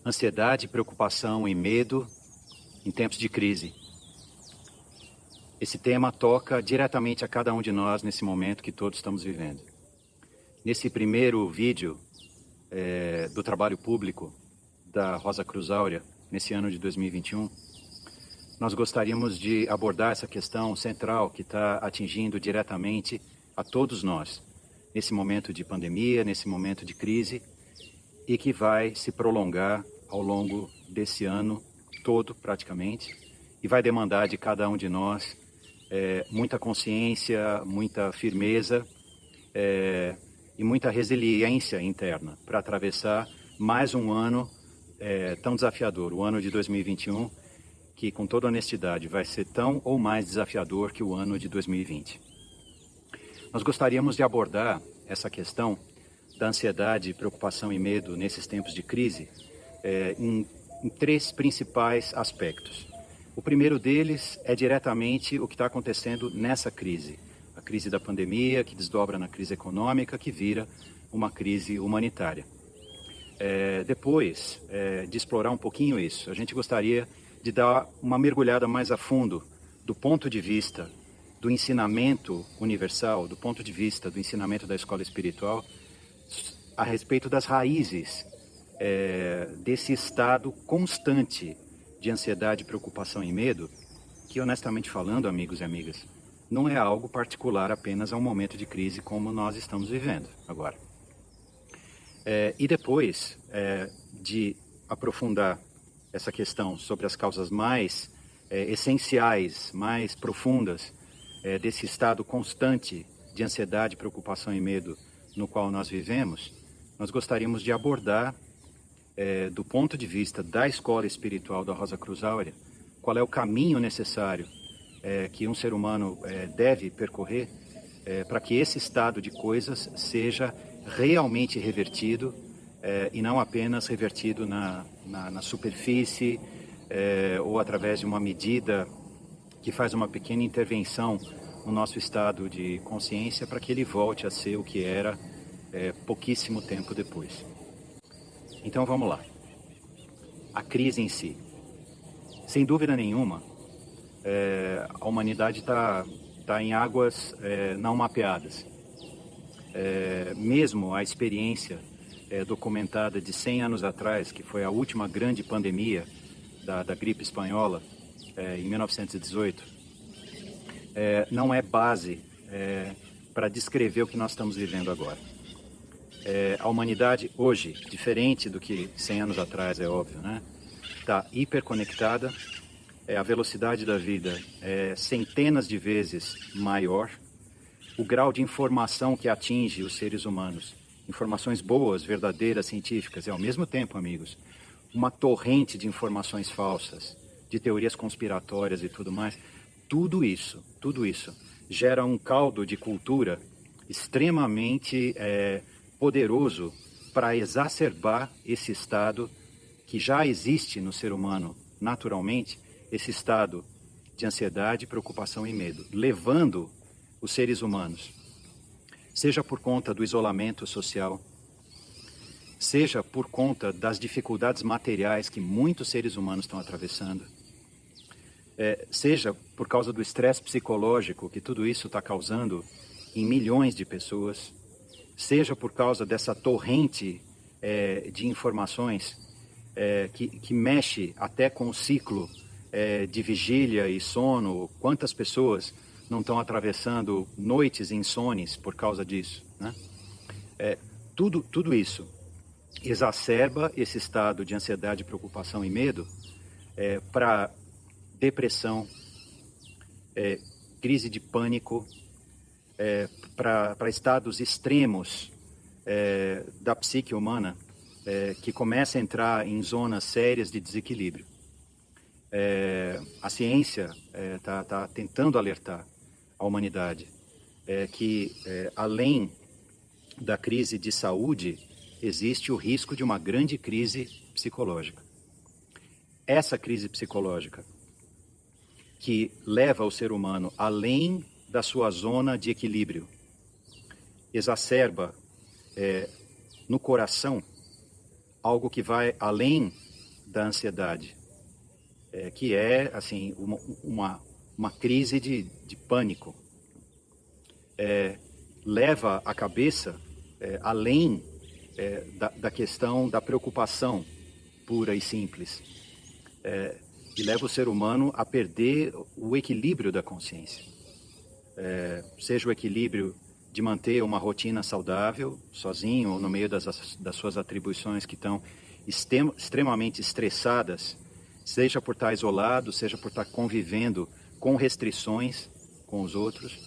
Ansiedade, preocupação e medo em tempos de crise. Esse tema toca diretamente a cada um de nós nesse momento que todos estamos vivendo. Nesse primeiro vídeo do trabalho público da Rosa Cruz Áurea, nesse ano de 2021, nós gostaríamos de abordar essa questão central que está atingindo diretamente a todos nós, nesse momento de pandemia, nesse momento de crise, e que vai se prolongar ao longo desse ano todo, praticamente, e vai demandar de cada um de nós muita consciência, muita firmeza e muita resiliência interna para atravessar mais um ano tão desafiador, o ano de 2021, que, com toda honestidade, vai ser tão ou mais desafiador que o ano de 2020. Nós gostaríamos de abordar essa questão da ansiedade, preocupação e medo nesses tempos de crise em três principais aspectos. O primeiro deles é diretamente o que está acontecendo nessa crise. A crise da pandemia, que desdobra na crise econômica, que vira uma crise humanitária. Depois de explorar um pouquinho isso, a gente gostaria de dar uma mergulhada mais a fundo do ponto de vista do ensinamento universal, do ponto de vista do ensinamento da escola espiritual, a respeito das raízes desse estado constante de ansiedade, preocupação e medo, que, honestamente falando, amigos e amigas, não é algo particular apenas a um momento de crise como nós estamos vivendo agora. E depois de aprofundar essa questão sobre as causas mais essenciais, mais profundas desse estado constante de ansiedade, preocupação e medo no qual nós vivemos, nós gostaríamos de abordar, do ponto de vista da escola espiritual da Rosa Cruz Áurea, qual é o caminho necessário que um ser humano deve percorrer para que esse estado de coisas seja realmente revertido e não apenas revertido na superfície ou através de uma medida que faz uma pequena intervenção no nosso estado de consciência para que ele volte a ser o que era pouquíssimo tempo depois. Então vamos lá. A crise em si. Sem dúvida nenhuma, a humanidade está em águas não mapeadas. Mesmo a experiência documentada de 100 anos atrás, que foi a última grande pandemia da gripe espanhola, em 1918, não é base para descrever o que nós estamos vivendo agora. A humanidade hoje, diferente do que 100 anos atrás, é óbvio, né? Está hiperconectada, a velocidade da vida é centenas de vezes maior, o grau de informação que atinge os seres humanos, informações boas, verdadeiras, científicas, e ao mesmo tempo, amigos, uma torrente de informações falsas, de teorias conspiratórias e tudo mais, tudo isso gera um caldo de cultura extremamente poderoso para exacerbar esse estado que já existe no ser humano naturalmente, esse estado de ansiedade, preocupação e medo, levando os seres humanos, seja por conta do isolamento social, seja por conta das dificuldades materiais que muitos seres humanos estão atravessando, seja por causa do estresse psicológico que tudo isso está causando em milhões de pessoas, seja por causa dessa torrente de informações que mexe até com o ciclo de vigília e sono. Quantas pessoas não estão atravessando noites insones por causa disso, né? Tudo isso exacerba esse estado de ansiedade, preocupação e medo para depressão, crise de pânico, para estados extremos da psique humana, que começa a entrar em zonas sérias de desequilíbrio. A ciência está tentando alertar a humanidade que, além da crise de saúde, existe o risco de uma grande crise psicológica. Essa crise psicológica que leva o ser humano além da sua zona de equilíbrio, exacerba no coração algo que vai além da ansiedade, que é assim uma crise de pânico. Leva a cabeça além da questão da preocupação pura e simples, e leva o ser humano a perder o equilíbrio da consciência, seja o equilíbrio de manter uma rotina saudável, sozinho ou no meio das suas atribuições que estão extremamente estressadas, seja por estar isolado, seja por estar convivendo com restrições com os outros.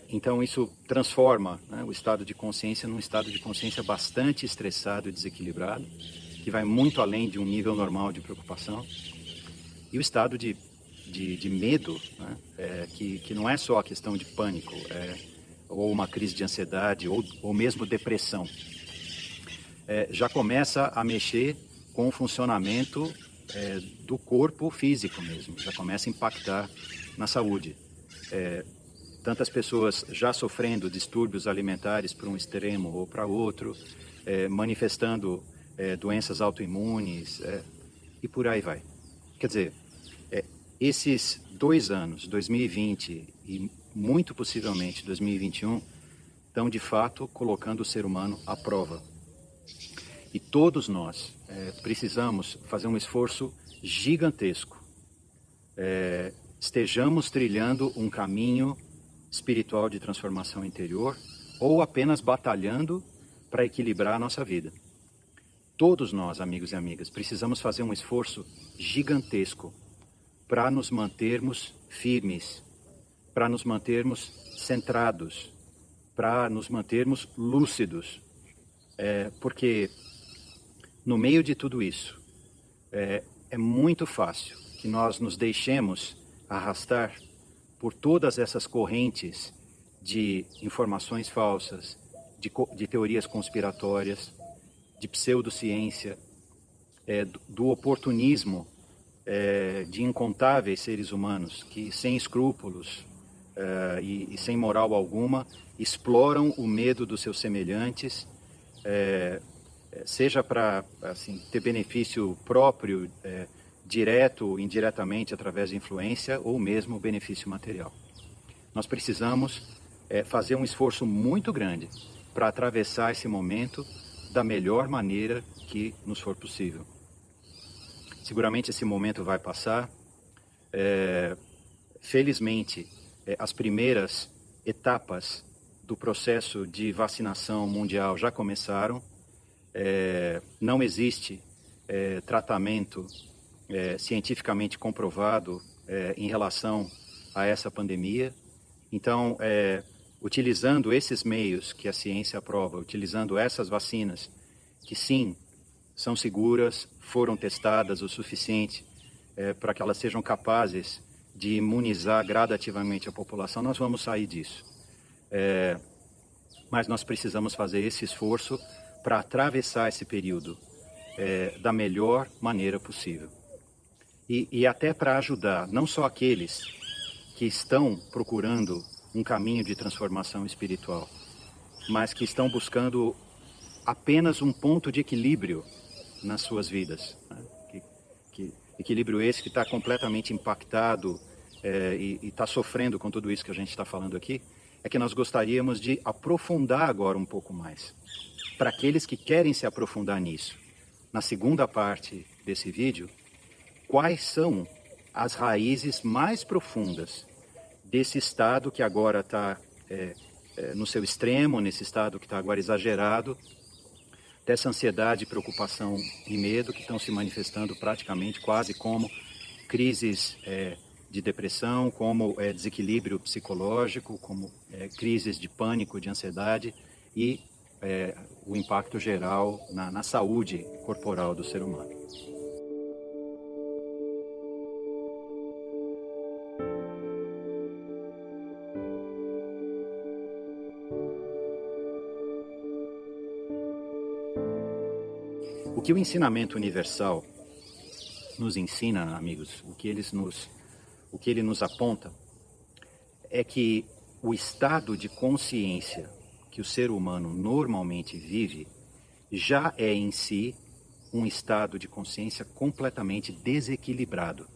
Então isso transforma, né, o estado de consciência num estado de consciência bastante estressado e desequilibrado, que vai muito além de um nível normal de preocupação. E o estado de medo, né, que não é só a questão de pânico, ou uma crise de ansiedade, ou mesmo depressão. Já começa a mexer com o funcionamento do corpo físico mesmo, já começa a impactar na saúde. Tantas pessoas já sofrendo distúrbios alimentares para um extremo ou para outro, manifestando doenças autoimunes, e por aí vai. Quer dizer, esses 2 anos, 2020 e muito possivelmente 2021, estão de fato colocando o ser humano à prova. E todos nós precisamos fazer um esforço gigantesco. Estejamos trilhando um caminho espiritual de transformação interior ou apenas batalhando para equilibrar a nossa vida. Todos nós, amigos e amigas, precisamos fazer um esforço gigantesco para nos mantermos firmes, para nos mantermos centrados, para nos mantermos lúcidos. Porque no meio de tudo isso, é muito fácil que nós nos deixemos arrastar por todas essas correntes de informações falsas, de teorias conspiratórias, de pseudociência, do oportunismo de incontáveis seres humanos que, sem escrúpulos e sem moral alguma, exploram o medo dos seus semelhantes, seja para assim, ter benefício próprio, direto ou indiretamente através de influência, ou mesmo benefício material. Nós precisamos fazer um esforço muito grande para atravessar esse momento da melhor maneira que nos for possível. Seguramente esse momento vai passar. Felizmente, as primeiras etapas do processo de vacinação mundial já começaram. Não existe tratamento cientificamente comprovado em relação a essa pandemia. Então, utilizando esses meios que a ciência aprova, utilizando essas vacinas, que sim, são seguras, foram testadas o suficiente para que elas sejam capazes de imunizar gradativamente a população, nós vamos sair disso. Mas nós precisamos fazer esse esforço para atravessar esse período da melhor maneira possível. E até para ajudar não só aqueles que estão procurando um caminho de transformação espiritual, mas que estão buscando apenas um ponto de equilíbrio nas suas vidas, né? Equilíbrio esse que está completamente impactado e está sofrendo com tudo isso que a gente está falando aqui, é que nós gostaríamos de aprofundar agora um pouco mais. Para aqueles que querem se aprofundar nisso, na segunda parte desse vídeo, quais são as raízes mais profundas desse estado que agora está no seu extremo, nesse estado que está agora exagerado, dessa ansiedade, preocupação e medo que estão se manifestando praticamente quase como crises de depressão, como desequilíbrio psicológico, como crises de pânico, de ansiedade e o impacto geral na saúde corporal do ser humano. O que o ensinamento universal nos ensina, amigos, o que ele nos aponta, é que o estado de consciência que o ser humano normalmente vive já é em si um estado de consciência completamente desequilibrado.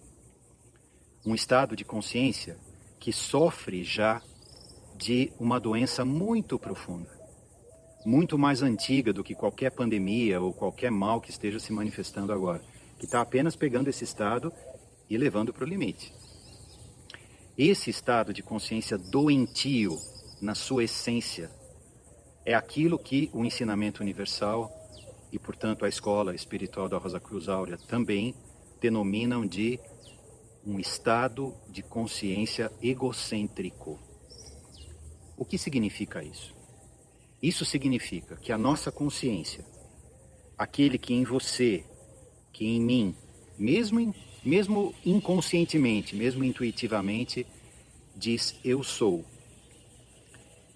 Um estado de consciência que sofre já de uma doença muito profunda, muito mais antiga do que qualquer pandemia ou qualquer mal que esteja se manifestando agora, que está apenas pegando esse estado e levando para o limite. Esse estado de consciência doentio, na sua essência, é aquilo que o ensinamento universal e, portanto, a escola espiritual da Rosa Cruz Áurea também denominam de um estado de consciência egocêntrico. O que significa isso? Isso significa que a nossa consciência, aquele que em você, que em mim, mesmo inconscientemente, mesmo intuitivamente, diz eu sou,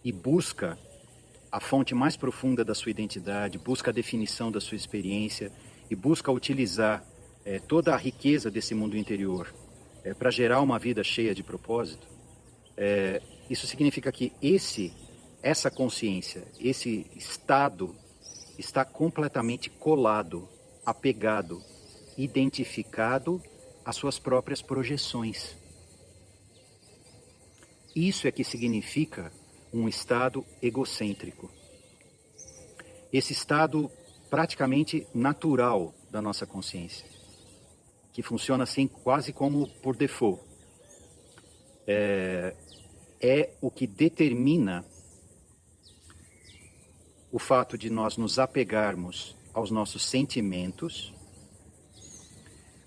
e busca a fonte mais profunda da sua identidade, busca a definição da sua experiência e busca utilizar toda a riqueza desse mundo interior para gerar uma vida cheia de propósito. Isso significa que essa consciência, esse estado está completamente colado, apegado, identificado às suas próprias projeções. Isso é que significa um estado egocêntrico. Esse estado praticamente natural da nossa consciência, que funciona assim quase como por default, é o que determina o fato de nós nos apegarmos aos nossos sentimentos,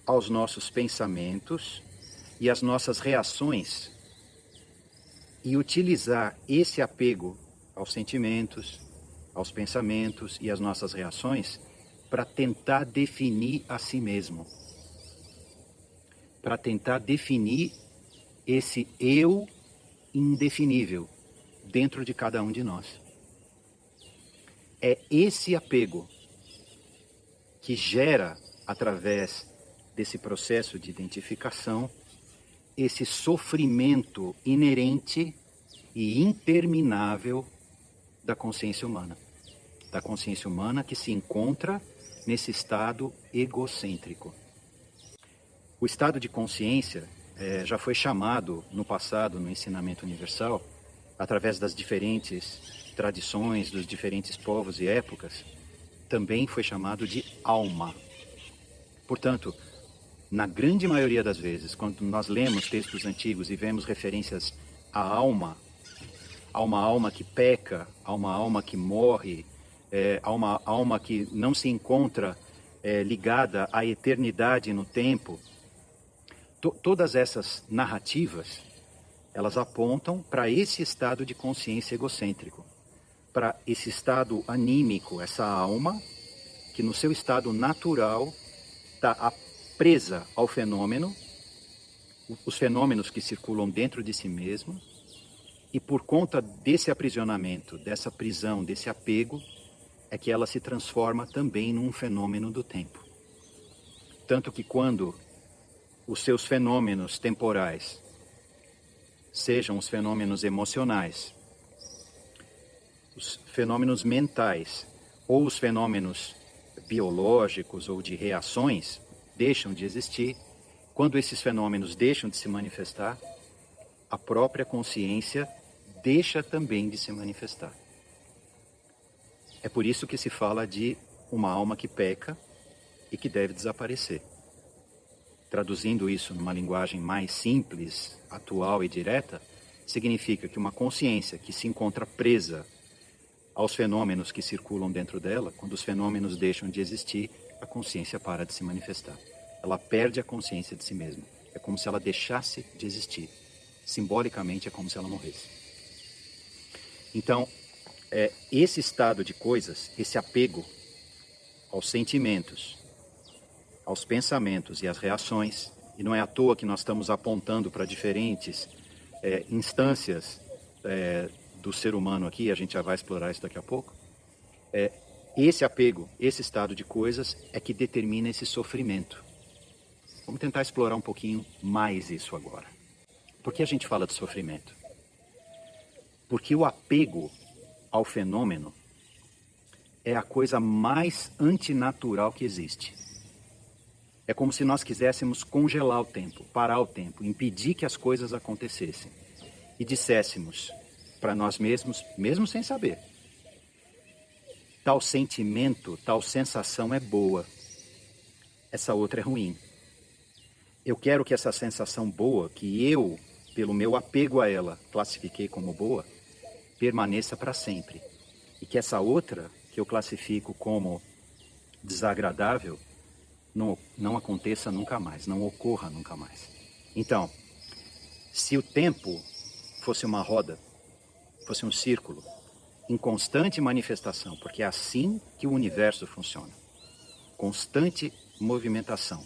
aos nossos pensamentos e às nossas reações, e utilizar esse apego aos sentimentos, aos pensamentos e às nossas reações para tentar definir a si mesmo, para tentar definir esse eu indefinível dentro de cada um de nós. É esse apego que gera, através desse processo de identificação, esse sofrimento inerente e interminável da consciência humana. Da consciência humana que se encontra nesse estado egocêntrico. O estado de consciência já foi chamado no passado, no ensinamento universal, através das diferentes tradições, dos diferentes povos e épocas, também foi chamado de alma. Portanto, na grande maioria das vezes, quando nós lemos textos antigos e vemos referências à alma, a uma alma que peca, a uma alma que morre, a uma alma que não se encontra ligada à eternidade no tempo, todas essas narrativas, elas apontam para esse estado de consciência egocêntrico, para esse estado anímico, essa alma que no seu estado natural está presa ao fenômeno, os fenômenos que circulam dentro de si mesmo, e por conta desse aprisionamento, dessa prisão, desse apego, é que ela se transforma também num fenômeno do tempo. Tanto que quando os seus fenômenos temporais, sejam os fenômenos emocionais, os fenômenos mentais, ou os fenômenos biológicos ou de reações, deixam de existir, quando esses fenômenos deixam de se manifestar, a própria consciência deixa também de se manifestar. É por isso que se fala de uma alma que peca e que deve desaparecer. Traduzindo isso numa linguagem mais simples, atual e direta, significa que uma consciência que se encontra presa aos fenômenos que circulam dentro dela, quando os fenômenos deixam de existir, a consciência para de se manifestar. Ela perde a consciência de si mesma. É como se ela deixasse de existir. Simbolicamente, é como se ela morresse. Então, esse estado de coisas, esse apego aos sentimentos, aos pensamentos e às reações, e não é à toa que nós estamos apontando para diferentes instâncias do ser humano aqui, a gente já vai explorar isso daqui a pouco, esse apego, esse estado de coisas é que determina esse sofrimento. Vamos tentar explorar um pouquinho mais isso agora. Por que a gente fala de sofrimento? Porque o apego ao fenômeno é a coisa mais antinatural que existe. É como se nós quiséssemos congelar o tempo, parar o tempo, impedir que as coisas acontecessem. E disséssemos para nós mesmos, mesmo sem saber, tal sentimento, tal sensação é boa, essa outra é ruim. Eu quero que essa sensação boa, que eu, pelo meu apego a ela, classifiquei como boa, permaneça para sempre. E que essa outra, que eu classifico como desagradável, não aconteça nunca mais, não ocorra nunca mais. Então, se o tempo fosse uma roda, fosse um círculo, em constante manifestação, porque é assim que o universo funciona, constante movimentação.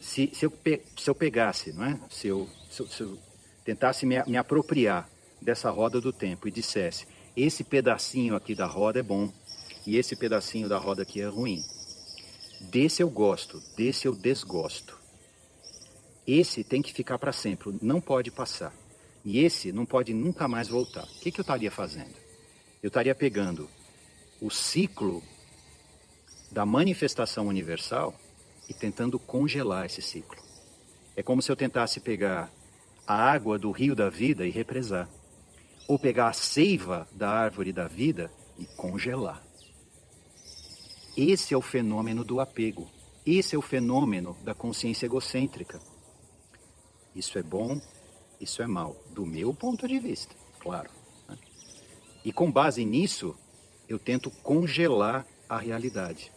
Se eu pegasse, não é? Se eu tentasse me apropriar dessa roda do tempo e dissesse, esse pedacinho aqui da roda é bom e esse pedacinho da roda aqui é ruim. Desse eu gosto, desse eu desgosto. Esse tem que ficar para sempre, não pode passar. E esse não pode nunca mais voltar. O que eu estaria fazendo? Eu estaria pegando o ciclo da manifestação universal e tentando congelar esse ciclo. É como se eu tentasse pegar a água do rio da vida e represar. Ou pegar a seiva da árvore da vida e congelar. Esse é o fenômeno do apego. Esse é o fenômeno da consciência egocêntrica. Isso é bom, isso é mal, do meu ponto de vista, claro. E com base nisso, eu tento congelar a realidade.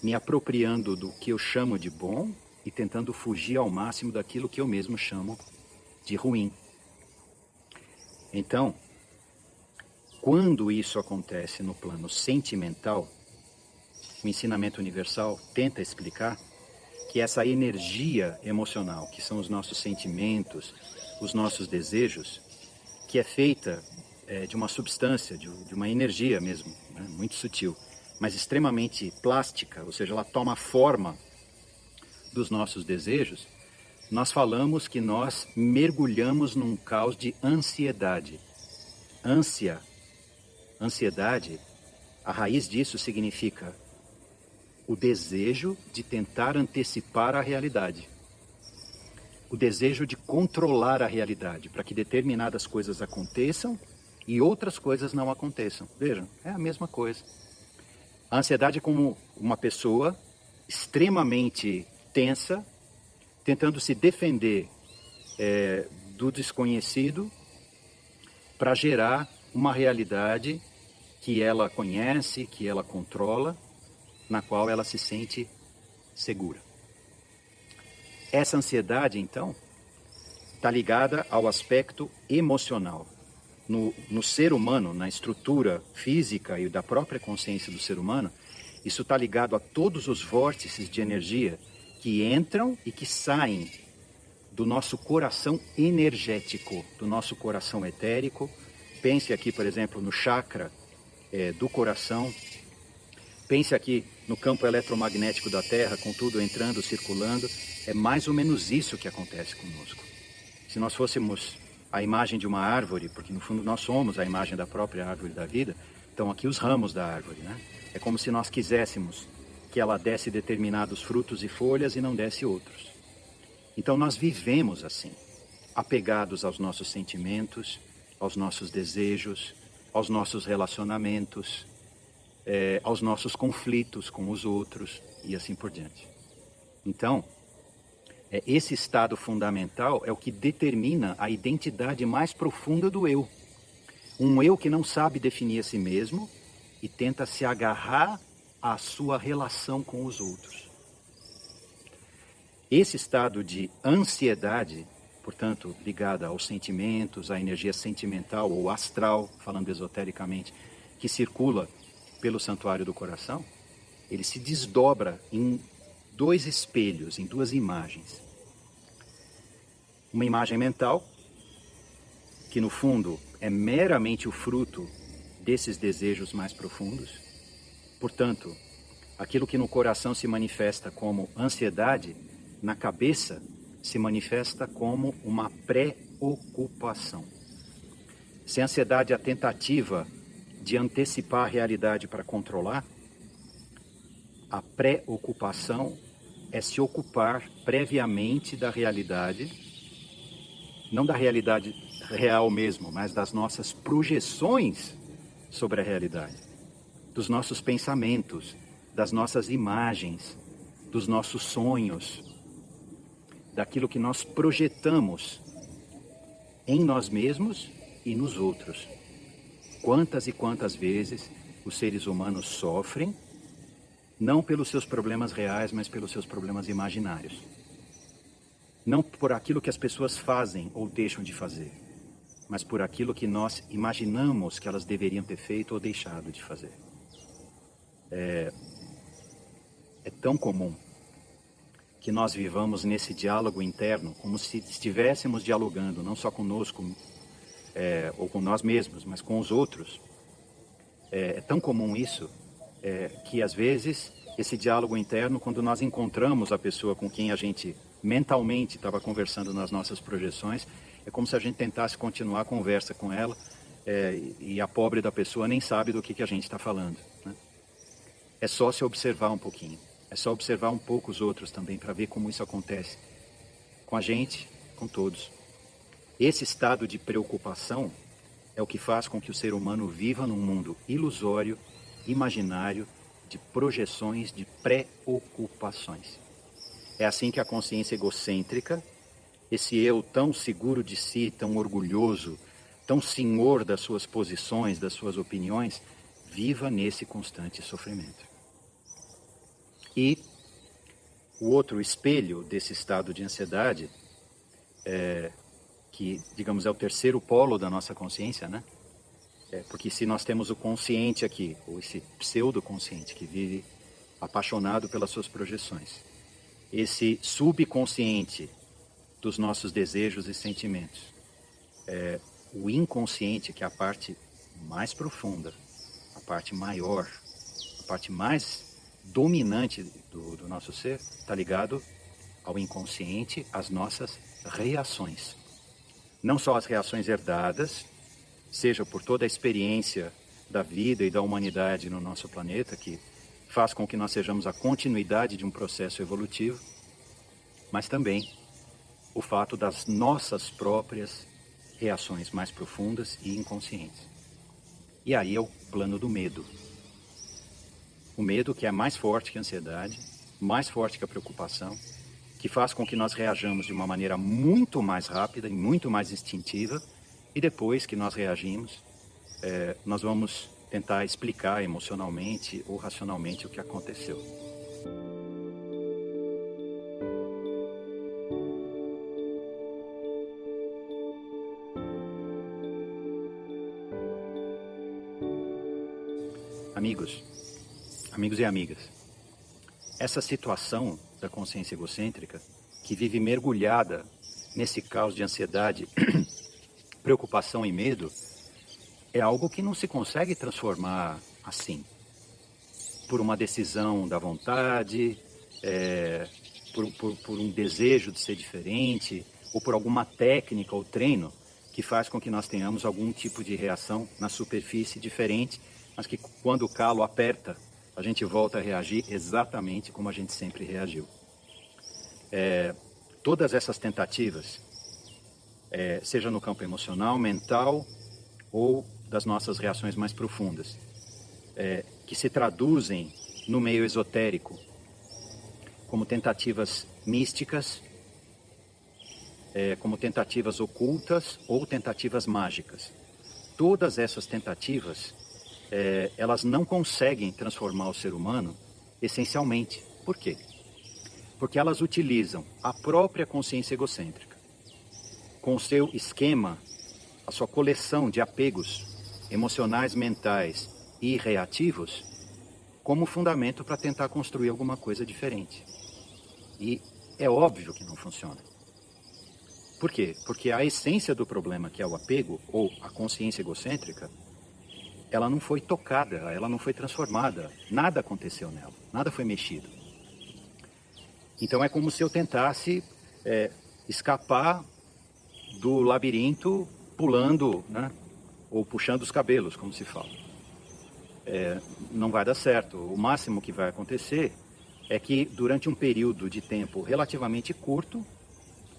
Me apropriando do que eu chamo de bom e tentando fugir ao máximo daquilo que eu mesmo chamo de ruim. Então, quando isso acontece no plano sentimental, o ensinamento universal tenta explicar que essa energia emocional, que são os nossos sentimentos, os nossos desejos, que é feita de uma substância, de uma energia mesmo, né, muito sutil, mas extremamente plástica, ou seja, ela toma a forma dos nossos desejos, nós falamos que nós mergulhamos num caos de ansiedade. Ansiedade, a raiz disso significa o desejo de tentar antecipar a realidade. O desejo de controlar a realidade, para que determinadas coisas aconteçam e outras coisas não aconteçam. Vejam, é a mesma coisa. A ansiedade é como uma pessoa extremamente tensa, tentando se defender do desconhecido para gerar uma realidade que ela conhece, que ela controla, na qual ela se sente segura. Essa ansiedade, então, está ligada ao aspecto emocional. No ser humano, na estrutura física e da própria consciência do ser humano, isso está ligado a todos os vórtices de energia que entram e que saem do nosso coração energético, do nosso coração etérico. Pense aqui, por exemplo, no chakra do coração. Pense aqui no campo eletromagnético da Terra, com tudo entrando, circulando. É mais ou menos isso que acontece conosco. Se nós fôssemos a imagem de uma árvore, porque no fundo nós somos a imagem da própria árvore da vida, estão aqui os ramos da árvore, né? É como se nós quiséssemos que ela desse determinados frutos e folhas e não desse outros. Então nós vivemos assim, apegados aos nossos sentimentos, aos nossos desejos, aos nossos relacionamentos, aos nossos conflitos com os outros e assim por diante. Então, esse estado fundamental é o que determina a identidade mais profunda do eu. Um eu que não sabe definir a si mesmo e tenta se agarrar à sua relação com os outros. Esse estado de ansiedade, portanto, ligada aos sentimentos, à energia sentimental ou astral, falando esotericamente, que circula pelo santuário do coração, ele se desdobra em dois espelhos, em duas imagens. Uma imagem mental, que no fundo é meramente o fruto desses desejos mais profundos. Portanto, aquilo que no coração se manifesta como ansiedade, na cabeça se manifesta como uma preocupação. Se a ansiedade é a tentativa de antecipar a realidade para controlar, a preocupação é se ocupar previamente da realidade, não da realidade real mesmo, mas das nossas projeções sobre a realidade, dos nossos pensamentos, das nossas imagens, dos nossos sonhos, daquilo que nós projetamos em nós mesmos e nos outros. Quantas e quantas vezes os seres humanos sofrem, não pelos seus problemas reais, mas pelos seus problemas imaginários. Não por aquilo que as pessoas fazem ou deixam de fazer, mas por aquilo que nós imaginamos que elas deveriam ter feito ou deixado de fazer. É tão comum que nós vivamos nesse diálogo interno como se estivéssemos dialogando não só conosco ou com nós mesmos, mas com os outros. É tão comum isso que às vezes esse diálogo interno, quando nós encontramos a pessoa com quem a gente mentalmente estava conversando nas nossas projeções, é como se a gente tentasse continuar a conversa com ela e a pobre da pessoa nem sabe do que a gente está falando, né? É só se observar um pouquinho, é só observar um pouco os outros também para ver como isso acontece com a gente, com todos. Esse estado de preocupação é o que faz com que o ser humano viva num mundo ilusório, imaginário, de projeções, de preocupações. É assim que a consciência egocêntrica, esse eu tão seguro de si, tão orgulhoso, tão senhor das suas posições, das suas opiniões, viva nesse constante sofrimento. E o outro espelho desse estado de ansiedade, que, digamos, é o terceiro polo da nossa consciência, né? Porque se nós temos o consciente aqui, ou esse pseudoconsciente que vive apaixonado pelas suas projeções, esse subconsciente dos nossos desejos e sentimentos, o inconsciente, que é a parte mais profunda, a parte maior, a parte mais dominante do nosso ser, está ligado ao inconsciente, às nossas reações. Não só as reações herdadas, seja por toda a experiência da vida e da humanidade no nosso planeta, que faz com que nós sejamos a continuidade de um processo evolutivo, mas também o fato das nossas próprias reações mais profundas e inconscientes. E aí é o plano do medo. O medo que é mais forte que a ansiedade, mais forte que a preocupação, que faz com que nós reajamos de uma maneira muito mais rápida e muito mais instintiva, e depois que nós reagimos, nós vamos tentar explicar emocionalmente ou racionalmente o que aconteceu. Amigos e amigas, essa situação da consciência egocêntrica, que vive mergulhada nesse caos de ansiedade, preocupação e medo, é algo que não se consegue transformar assim, por uma decisão da vontade, por um desejo de ser diferente, ou por alguma técnica ou treino que faz com que nós tenhamos algum tipo de reação na superfície diferente, mas que quando o calo aperta, a gente volta a reagir exatamente como a gente sempre reagiu. Todas essas tentativas, seja no campo emocional, mental ou das nossas reações mais profundas, que se traduzem no meio esotérico como tentativas místicas, como tentativas ocultas ou tentativas mágicas. Todas essas tentativas, elas não conseguem transformar o ser humano essencialmente. Por quê? Porque elas utilizam a própria consciência egocêntrica, com o seu esquema, a sua coleção de apegos emocionais, mentais e reativos, como fundamento para tentar construir alguma coisa diferente. E é óbvio que não funciona. Por quê? Porque a essência do problema, que é o apego ou a consciência egocêntrica, ela não foi tocada, ela não foi transformada, nada aconteceu nela, nada foi mexido. Então é como se eu tentasse escapar do labirinto pulando, né? Ou puxando os cabelos, como se fala. não vai dar certo. O máximo que vai acontecer é que durante um período de tempo relativamente curto,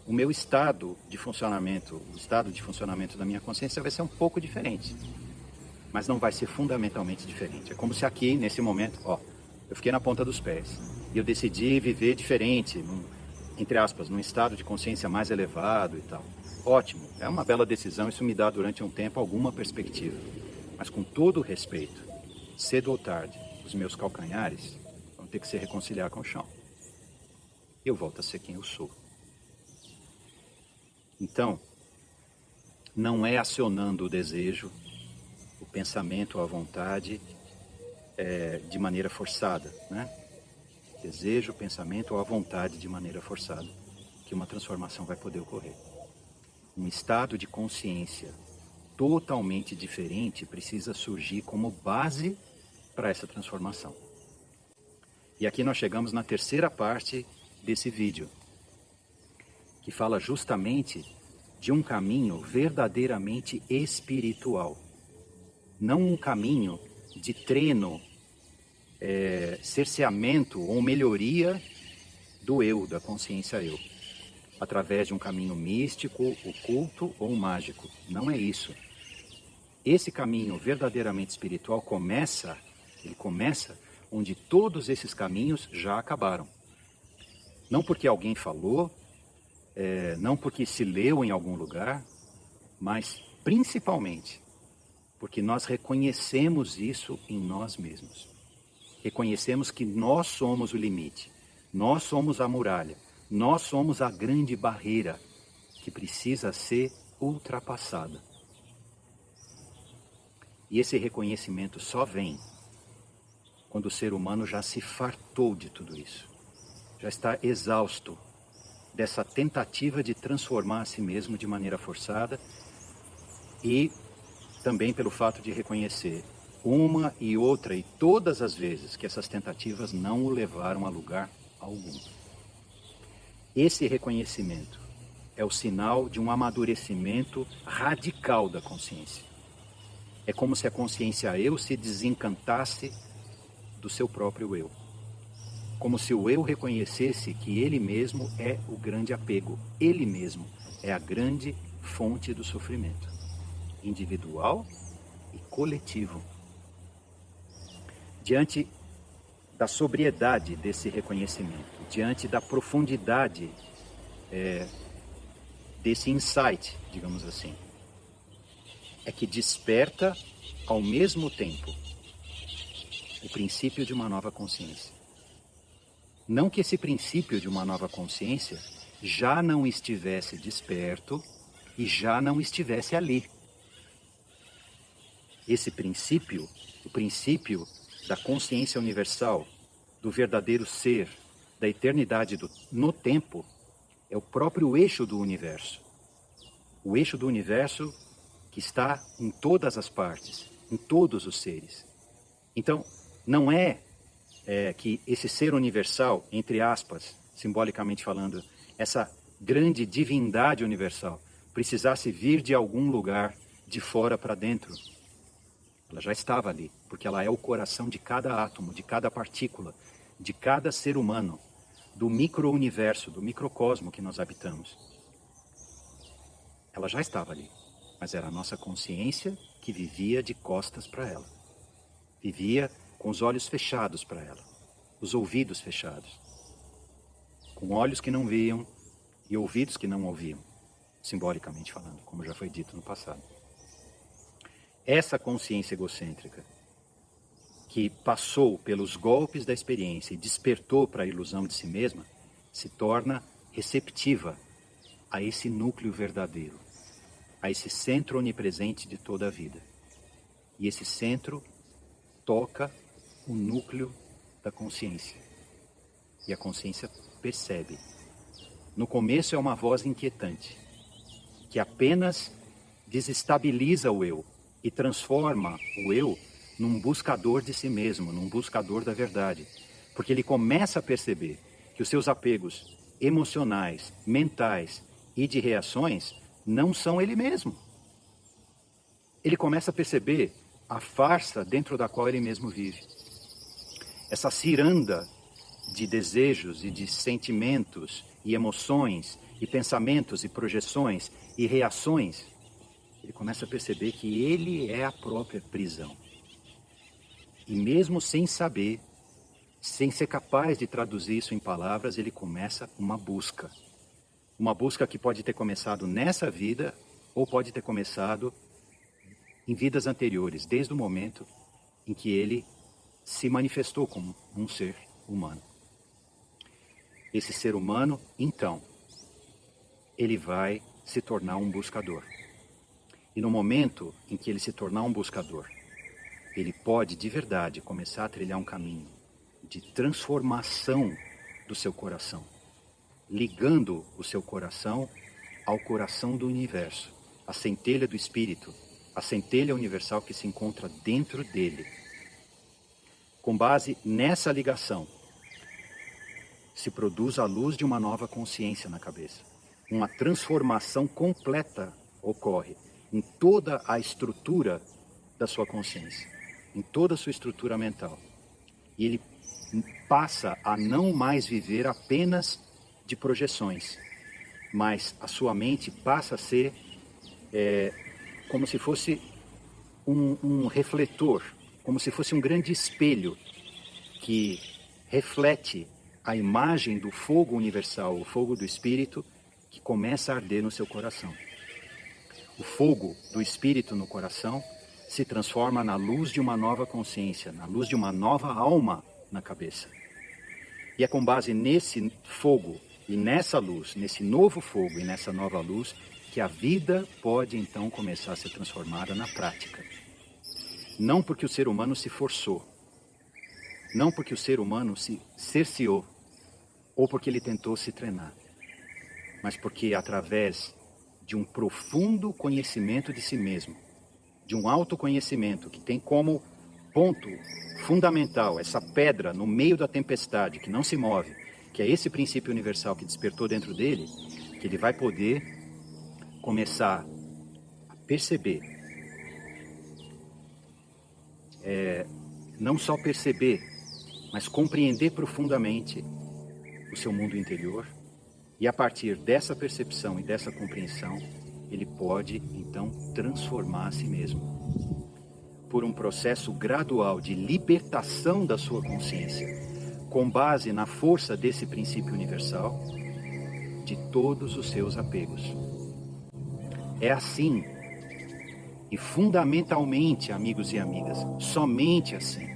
o meu estado de funcionamento, o estado de funcionamento da minha consciência vai ser um pouco diferente. Mas não vai ser fundamentalmente diferente. É como se aqui, nesse momento, eu fiquei na ponta dos pés. E eu decidi viver diferente, entre aspas, num estado de consciência mais elevado e tal. Ótimo, é uma bela decisão, isso me dá durante um tempo alguma perspectiva. Mas com todo o respeito, cedo ou tarde, os meus calcanhares vão ter que se reconciliar com o chão. Eu volto a ser quem eu sou. Então, não é acionando o desejo, o pensamento, a vontade, de maneira forçada, né? Desejo, pensamento ou a vontade de maneira forçada, que uma transformação vai poder ocorrer. Um estado de consciência totalmente diferente precisa surgir como base para essa transformação. E aqui nós chegamos na terceira parte desse vídeo, que fala justamente de um caminho verdadeiramente espiritual. Não um caminho de treino, cerceamento ou melhoria do eu, da consciência eu, através de um caminho místico, oculto ou mágico. Não é isso. Esse caminho verdadeiramente espiritual começa onde todos esses caminhos já acabaram. Não porque alguém falou, não porque se leu em algum lugar, mas principalmente porque nós reconhecemos isso em nós mesmos. Reconhecemos que nós somos o limite, nós somos a muralha, nós somos a grande barreira que precisa ser ultrapassada. E esse reconhecimento só vem quando o ser humano já se fartou de tudo isso, já está exausto dessa tentativa de transformar a si mesmo de maneira forçada e também pelo fato de reconhecer uma e outra e todas as vezes que essas tentativas não o levaram a lugar algum. Esse reconhecimento é o sinal de um amadurecimento radical da consciência. É como se a consciência eu se desencantasse do seu próprio eu. Como se o eu reconhecesse que ele mesmo é o grande apego. Ele mesmo é a grande fonte do sofrimento, individual e coletivo. Diante da sobriedade desse reconhecimento, diante da profundidade desse insight, digamos assim, é que desperta ao mesmo tempo o princípio de uma nova consciência. Não que esse princípio de uma nova consciência já não estivesse desperto e já não estivesse ali. Esse princípio, o princípio da consciência universal, do verdadeiro ser, da eternidade no tempo, é o próprio eixo do universo. O eixo do universo que está em todas as partes, em todos os seres. Então, não é que esse ser universal, entre aspas, simbolicamente falando, essa grande divindade universal, precisasse vir de algum lugar de fora para dentro. Ela já estava ali, porque ela é o coração de cada átomo, de cada partícula, de cada ser humano, do micro-universo, do microcosmo que nós habitamos. Ela já estava ali, mas era a nossa consciência que vivia de costas para ela. Vivia com os olhos fechados para ela, os ouvidos fechados, com olhos que não viam e ouvidos que não ouviam, simbolicamente falando, como já foi dito no passado. Essa consciência egocêntrica, que passou pelos golpes da experiência e despertou para a ilusão de si mesma, se torna receptiva a esse núcleo verdadeiro, a esse centro onipresente de toda a vida. E esse centro toca o núcleo da consciência. E a consciência percebe. No começo é uma voz inquietante, que apenas desestabiliza o eu e transforma o eu num buscador de si mesmo, num buscador da verdade. Porque ele começa a perceber que os seus apegos emocionais, mentais e de reações não são ele mesmo. Ele começa a perceber a farsa dentro da qual ele mesmo vive. Essa ciranda de desejos e de sentimentos e emoções e pensamentos e projeções e reações, ele começa a perceber que ele é a própria prisão. E mesmo sem saber, sem ser capaz de traduzir isso em palavras, ele começa uma busca. Uma busca que pode ter começado nessa vida ou pode ter começado em vidas anteriores, desde o momento em que ele se manifestou como um ser humano. Esse ser humano, então, ele vai se tornar um buscador. E no momento em que ele se tornar um buscador, ele pode de verdade começar a trilhar um caminho de transformação do seu coração, ligando o seu coração ao coração do universo, a centelha do espírito, a centelha universal que se encontra dentro dele. Com base nessa ligação, se produz a luz de uma nova consciência na cabeça. Uma transformação completa ocorre em toda a estrutura da sua consciência, em toda a sua estrutura mental. E ele passa a não mais viver apenas de projeções, mas a sua mente passa a ser como se fosse um refletor, como se fosse um grande espelho que reflete a imagem do fogo universal, o fogo do espírito, que começa a arder no seu coração. O fogo do espírito no coração se transforma na luz de uma nova consciência, na luz de uma nova alma na cabeça. E é com base nesse fogo e nessa luz, nesse novo fogo e nessa nova luz, que a vida pode então começar a ser transformada na prática. Não porque o ser humano se forçou, não porque o ser humano se cerceou, ou porque ele tentou se treinar, mas porque através de um profundo conhecimento de si mesmo, de um autoconhecimento que tem como ponto fundamental essa pedra no meio da tempestade que não se move, que é esse princípio universal que despertou dentro dele, que ele vai poder começar a perceber, não só perceber, mas compreender profundamente o seu mundo interior, e a partir dessa percepção e dessa compreensão, ele pode então transformar a si mesmo por um processo gradual de libertação da sua consciência, com base na força desse princípio universal, de todos os seus apegos. É assim, e fundamentalmente, amigos e amigas, somente assim,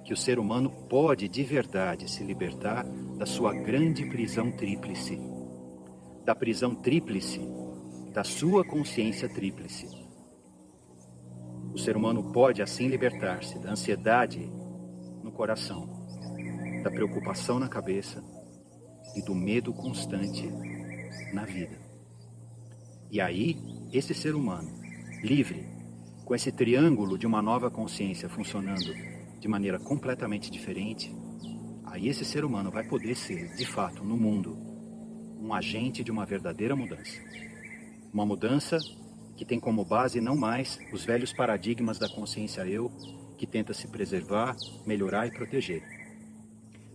que o ser humano pode de verdade se libertar da sua grande prisão tríplice, da prisão tríplice, da sua consciência tríplice. O ser humano pode assim libertar-se da ansiedade no coração, da preocupação na cabeça e do medo constante na vida. E aí, esse ser humano, livre, com esse triângulo de uma nova consciência funcionando de maneira completamente diferente, aí esse ser humano vai poder ser, de fato, no mundo, um agente de uma verdadeira mudança. Uma mudança que tem como base não mais os velhos paradigmas da consciência eu, que tenta se preservar, melhorar e proteger,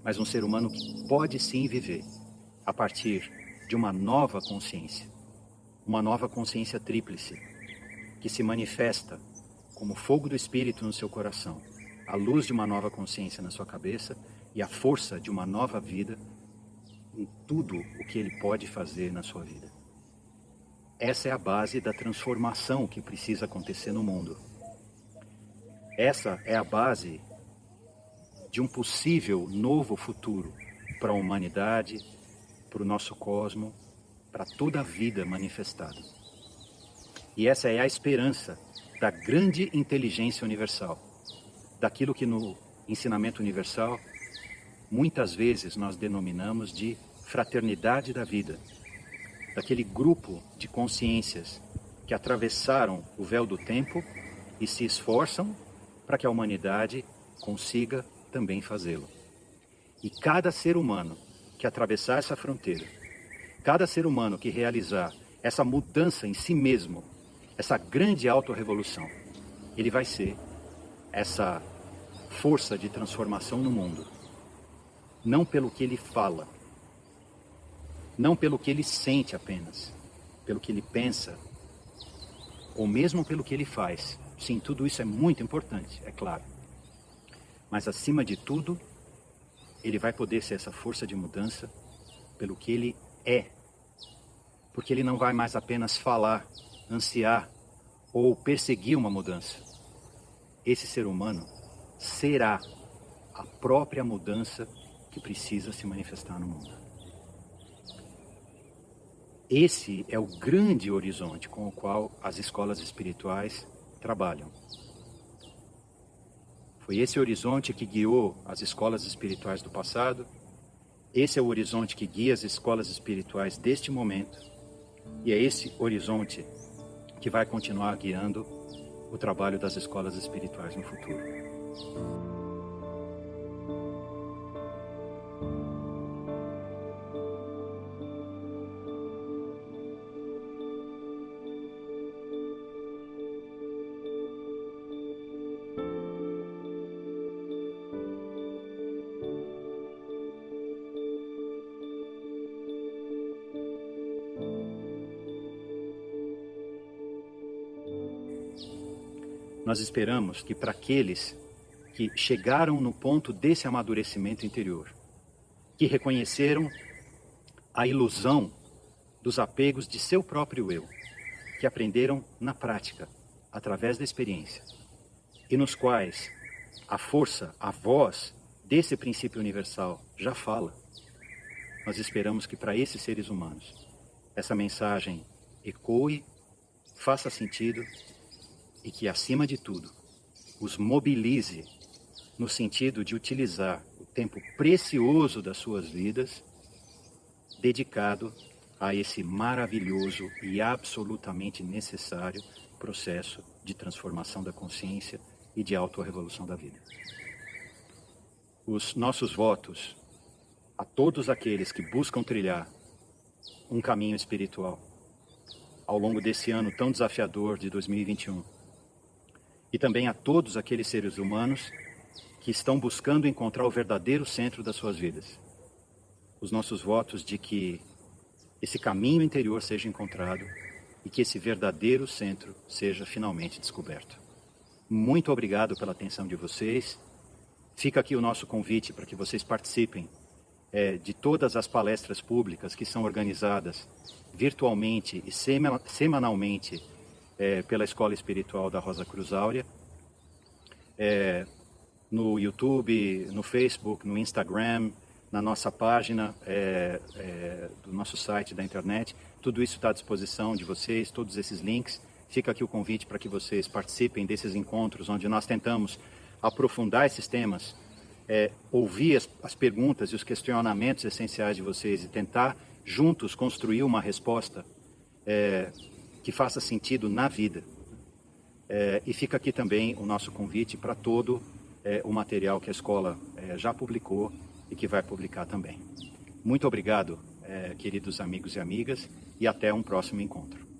mas um ser humano que pode sim viver a partir de uma nova consciência tríplice, que se manifesta como fogo do espírito no seu coração, a luz de uma nova consciência na sua cabeça e a força de uma nova vida em tudo o que ele pode fazer na sua vida. Essa é a base da transformação que precisa acontecer no mundo. Essa é a base de um possível novo futuro para a humanidade, para o nosso cosmos, para toda a vida manifestada. E essa é a esperança da grande inteligência universal, daquilo que no ensinamento universal muitas vezes nós denominamos de fraternidade da vida, daquele grupo de consciências que atravessaram o véu do tempo e se esforçam para que a humanidade consiga também fazê-lo. E cada ser humano que atravessar essa fronteira, cada ser humano que realizar essa mudança em si mesmo, essa grande autorrevolução, ele vai ser essa força de transformação no mundo, não pelo que ele fala, não pelo que ele sente apenas, pelo que ele pensa, ou mesmo pelo que ele faz. Sim, tudo isso é muito importante, é claro. Mas acima de tudo, ele vai poder ser essa força de mudança pelo que ele é. Porque ele não vai mais apenas falar, ansiar ou perseguir uma mudança. Esse ser humano será a própria mudança que precisa se manifestar no mundo. Esse é o grande horizonte com o qual as escolas espirituais trabalham. Foi esse horizonte que guiou as escolas espirituais do passado, esse é o horizonte que guia as escolas espirituais deste momento, e é esse horizonte que vai continuar guiando o trabalho das escolas espirituais no futuro. Nós esperamos que para aqueles que chegaram no ponto desse amadurecimento interior, que reconheceram a ilusão dos apegos de seu próprio eu, que aprenderam na prática, através da experiência, e nos quais a força, a voz desse princípio universal já fala, nós esperamos que para esses seres humanos, essa mensagem ecoe, faça sentido, e que, acima de tudo, os mobilize no sentido de utilizar o tempo precioso das suas vidas dedicado a esse maravilhoso e absolutamente necessário processo de transformação da consciência e de autorrevolução da vida. Os nossos votos a todos aqueles que buscam trilhar um caminho espiritual ao longo desse ano tão desafiador de 2021, e também a todos aqueles seres humanos que estão buscando encontrar o verdadeiro centro das suas vidas. Os nossos votos de que esse caminho interior seja encontrado e que esse verdadeiro centro seja finalmente descoberto. Muito obrigado pela atenção de vocês. Fica aqui o nosso convite para que vocês participem de todas as palestras públicas que são organizadas virtualmente e semanalmente pela Escola Espiritual da Rosa Cruz Áurea, no YouTube, no Facebook, no Instagram, na nossa página do nosso site da internet. Tudo isso está à disposição de vocês, todos esses links. Fica aqui o convite para que vocês participem desses encontros onde nós tentamos aprofundar esses temas, ouvir as perguntas e os questionamentos essenciais de vocês e tentar juntos construir uma resposta que faça sentido na vida. E fica aqui também o nosso convite para todo o material que a escola já publicou e que vai publicar também. Muito obrigado, queridos amigos e amigas, e até um próximo encontro.